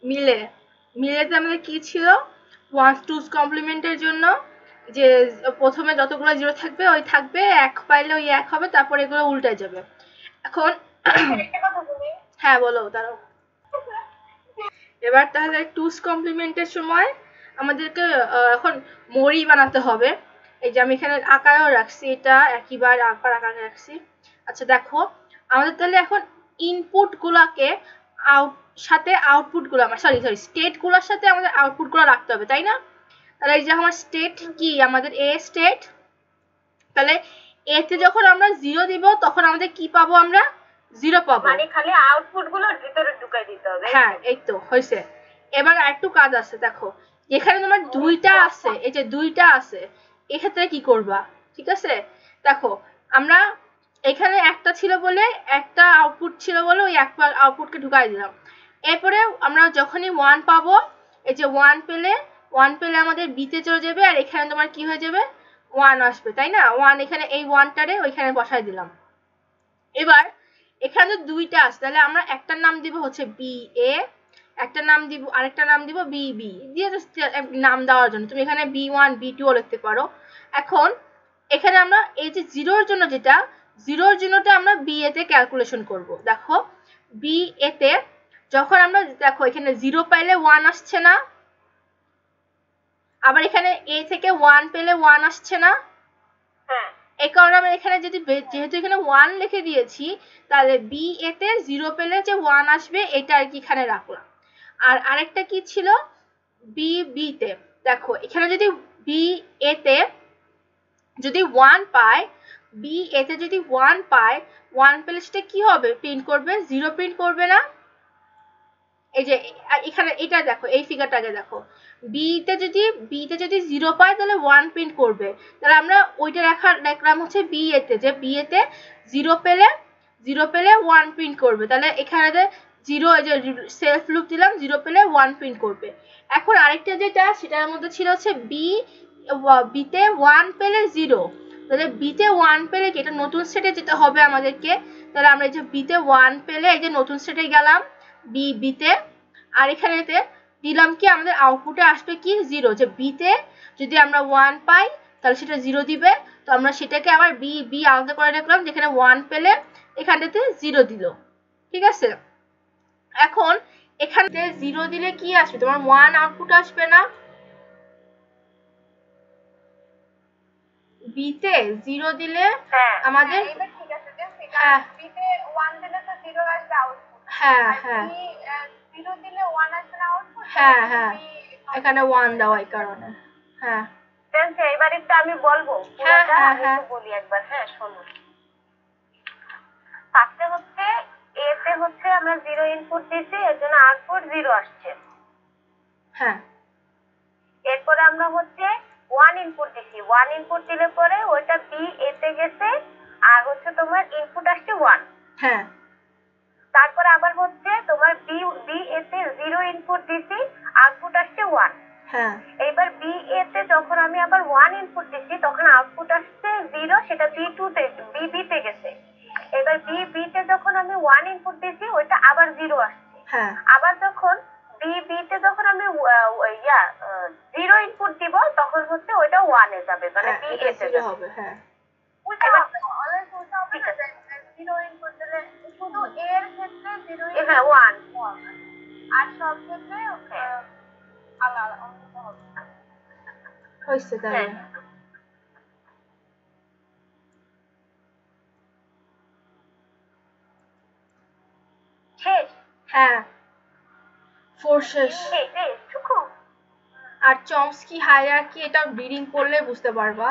মিলে মিলেতে আমাদের কি ছিল, ওয়ান্স টুস কমপ্লিমেন্টের জন্য যে প্রথমে যতগুলো জিরো থাকবে ওই থাকবে, এক পাইলে ওই এক হবে, তারপর এগুলো উল্টে যাবে। এখন হ্যাঁ বলো দাঁড়াও। এবার তাহলে টুস কমপ্লিমেন্টের সময় আমাদেরকে এখন মরি বানাতে হবে। এই যে আমি এখানে আকারও রাখছি, এটা একইবার আকার রাখছি। আচ্ছা দেখো, আমাদের তাহলে এখন ইনপুট গুলাকে সাথে আউটপুট গুলা, সরি স্টেট গুলার সাথে আমাদের আউটপুট গুলা রাখতে হবে, তাই না? তাহলে এই যে আমার স্টেট কি, আমাদের এ স্টেট, তাহলে এতে যখন আমরা 0 দিব তখন আমাদের কি পাবো, আমরা 0 পাবো, মানে খালি আউটপুট গুলো ভিতরে ঢুকাই দিতে হবে। হ্যাঁ এই তো হয়েছে। এবার আরেকটু কাজ আছে, দেখো এখানে তোমার দুইটা আছে, এই যে দুইটা আছে, এক্ষেত্রে কি করবা, ঠিক আছে? দেখো আমরা এখানে একটা ছিল বলে, একটা আউটপুট ছিল বলে ওই একটা আউটপুটকে ঢুকাই দিলাম। এরপরে আমরা যখনই 1 পাবো, এই যে 1 পেলে আমাদের বিতে চলে যাবে, আর এখানে তোমার কি হয়ে যাবে, 1 আসবে, তাই না? 1 এখানে এই 1টারে ওইখানে বসাই দিলাম। এবার এখানে দুইটা আছে, তাহলে আমরা একটার নাম দিব হচ্ছে বি এ, একটা নাম দিব, আরেকটা নাম দিব বি বি, দিয়ে নাম দেওয়ার জন্য তুমি এখানে B1 B2 লিখতে পারো। এখন এখানে আমরা এই যে জিরোর জন্য, যেটা জিরোর জন্যটা আমরা বি এ তে ক্যালকুলেশন করব। দেখো বি এ তে যখন আমরা, দেখো এখানে 0 পাইলে 1 আসছে না, আবার এখানে এ থেকে 1 পেলে 1 আসছে না, এই কারণে আমরা এখানে যেহেতু এখানে 1 লিখে দিয়েছি, তাহলে বি এ তে 0 পেলে যে 1 আসবে এটা আর কি এখানে রাখলাম। আর আরেকটা কি ছিল, বি বি তে, দেখো এখানে যদি বি এ তে যদি 1 পায়, বি এ তে যদি 1 পায়, 1 পেলে সেটা কি হবে, প্রিন্ট করবে, 0 প্রিন্ট করবে না? এই যে এখানে এটা দেখো, এই ফিগারটাকে দেখো, বি তে যদি 0 পায় তাহলে 1 প্রিন্ট করবে, তাহলে আমরা ওইটা রাখলাম হচ্ছে বি এ তে, যে বি এ তে 0 পেলে 1 প্রিন্ট করবে, তাহলে এখানে যে 0, এই যে সেলফ লুপ দিলাম, 0 পেলে 1 প্রিন্ট করবে। এখন আরেকটা যেটা, সেটার মধ্যে ছিল হচ্ছে বি তে 1 পেলে 0, তাহলে বি তে 1 পেলে কি, এটা নতুন সেটে যেতে হবে আমাদেরকে, তাহলে আমরা এই যে বি তে 1 পেলে এই যে নতুন সেটে গেলাম বি তে, আর এখানেতে দিলাম কি, আমাদের আউটপুটে আসবে কি 0, যে বি তে যদি আমরা 1 পাই তাহলে সেটা 0 দিবে, তো আমরা সেটাকে আবার বি আলাদা করে রাখলাম, যেখানে 1 পেলে এখানটাতে 0 দিল, ঠিক আছে? এখন এখানে 0 দিলে কি আসবে, তোমার 1 আউটপুট আসবে না? বি তে 0 দিলে আমাদের, ঠিক আছে, বি তে 1 দিলে তো 0 আসবে আউটপুট, হ্যাঁ 0 দিলে 1 আসবে না আউটপুট, এখানে 1 দেওয়া এই কারণে। হ্যাঁ এবার একটু আমি বলবো, বলি একবার, হ্যাঁ শোনো। ফার্স্টে হচ্ছে এ তে হচ্ছে আমরা 0 ইনপুট দিয়েছি, এর জন্য আউটপুট 0 আসছে। হ্যাঁ এরপরে আমরা হচ্ছে 1 ইনপুট দিছি, 1 ইনপুট দিলে পরে ওইটা বি এ তে গেছে, আর হচ্ছে তোমার ইনপুট আসছে 1। হ্যাঁ তারপর আবার হচ্ছে তোমার বি এ তে 0 ইনপুট দিছি, আউটপুট আসছে 1। হ্যাঁ এইবার বি এ তে যখন আমি আবার 1 ইনপুট দিছি তখন আউটপুট আসছে 0, সেটা বি তে গেছে। এবার বি তে যখন আমি 1 ইনপুট দিছি ওইটা আবার 0 আসছে। আবার যখন বি তে যখন আমি 0 ইনপুট দিব তখন হচ্ছে ওইটা 1 এ যাবে, মানে বি এ তে হবে। হ্যাঁ জিরো ইনপুট দিলে শুধু এর ক্ষেত্রে 0, হ্যাঁ 1, আর সব ক্ষেত্রে আলাদা হবে। হয়েছে তাহলে। হ্যাঁ 4 শেষ। আর চমস্কি হায়ারার্কি এটা রিডিং করলে বুঝতে পারবা।